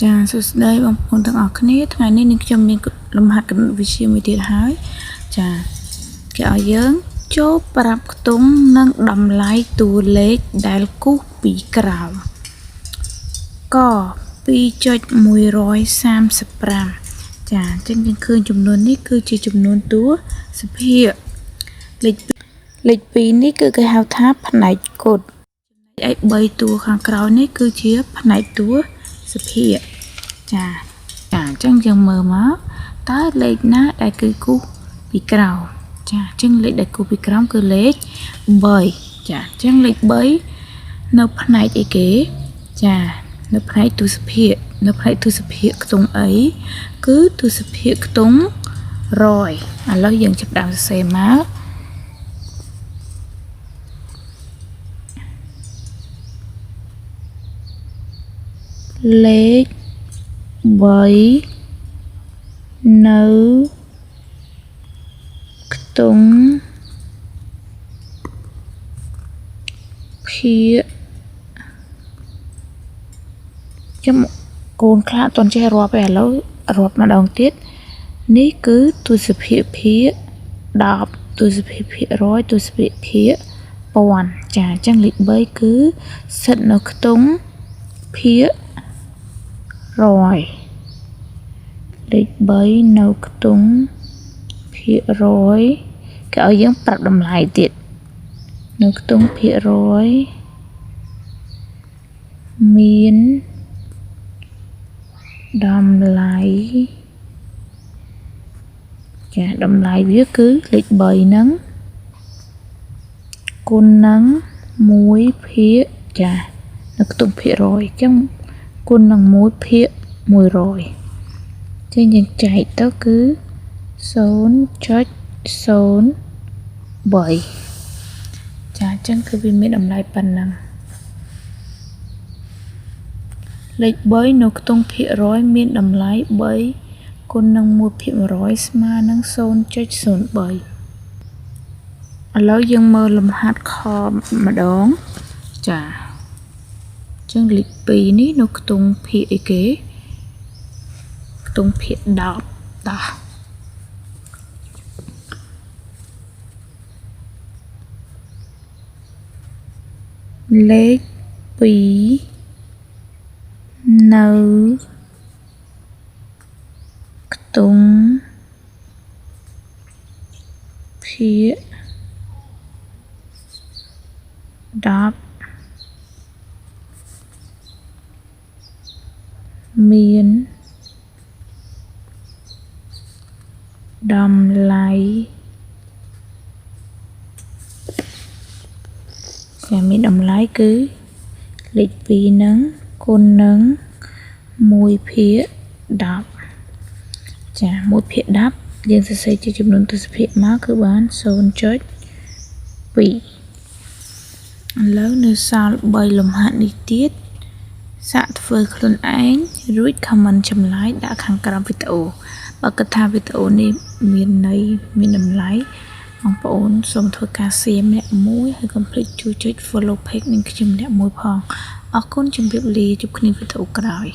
ចាសួស្តីបងប្អូនទាំងអស់គ្នាថ្ងៃនេះនឹងខ្ញុំមានលំហាត់គណិតវិទ្យាមួយទៀតហើយចាគេឲ្យយើងចូលប្រាប់ខ្ទង់និងតម្លៃតួលេខដែលគូសពីក្រោមក2.135ចាអញ្ចឹងយើងឃើញចំនួននេះគឺជាចំនួនតួសភាគលេខ2នេះគឺគេហៅថាផ្នែកគុតឯ3តួខាងក្រោយនេះគឺជាផ្នែកតួសភាគចាអញ្ចឹងយើងមើលមកតើលេខណាដែលគឺគូសពីក្រោមចាអញ្ចឹងលេខដែលគូសពីក្រោមគឺលេខ3ចាអញ្ចឹងលេខ3នៅផ្នែកអីគេចានៅផ្នែកទស្សភាគនៅផ្នែកទស្សភាគខ្ទង់អីគឺទស្សភាគខ្ទង់100ឥឡូវយើងចាប់ដើមសរសេរមកលេខ3នៅខ្ទង់ភាគចាំកូនខ្លះអត់ទាន់ចេះរាប់ទេឥឡូវរាប់ម្ដងទៀតនេះគឺទស្សភាគភាគ10ទស្សភាគភាគ100ទស្សភាគភាគ1000ចាអញ្ចឹងលេខ3គឺស្ថិតនៅខ្ទង់ភាគ100លេខ3នៅខ្ទង់ភាគ100គេឲ្យយើងប្រាប់តម្លៃទៀតនៅខ្ទង់ភាគ100មានតម្លៃចាតម្លៃវាគឺលេខ3ហ្នឹងគុណនឹង1ភាគចានៅខ្ទង់ភាគ100អញ្ចឹងគុណនឹង1ភាគ100ចឹងយើងចែកទៅគឺ 0.03 ចាអញ្ចឹងគឺវាមានតម្លៃប៉ុណ្ណឹងលេខ3នៅខ្ទង់ភាគ100មានតម្លៃ3គុណនឹង1ភាគ100ស្មើនឹង 0.03 ឥឡូវយើងមើលលំហាត់ខម្ដងចាអញ្ចឹងលេខ2នេះនៅខ្ទង់ភាគអីគេខ្ទង់ភាគ10តោះលេខ2នៅខ្ទង់ភាគ10មានតម្លៃចាមានតម្លៃគឺលេខ2ហ្នឹងគុណនឹង1ភាគ10ចា1ភាគ10យើងសរសេរជាចំនួនទស្សភាគមកគឺបាន 0.2 ឥឡូវនៅសល់3លំហាត់នេះទៀតសាកធ្វើខ្លួនឯងរួច comment ចម្លើយដាក់ខាងក្រោមវីដេអូបើគិតថាវីដេអូនេះមានន័យមានតម្លៃបងប្អូនសូមធ្វើការ share ម្នាក់មួយហើយកុំភ្លេចជួយចុច follow page នឹងខ្ញុំម្នាក់មួយផងអរគុណជម្រាបលាជួបគ្នាវីដេអូក្រោយ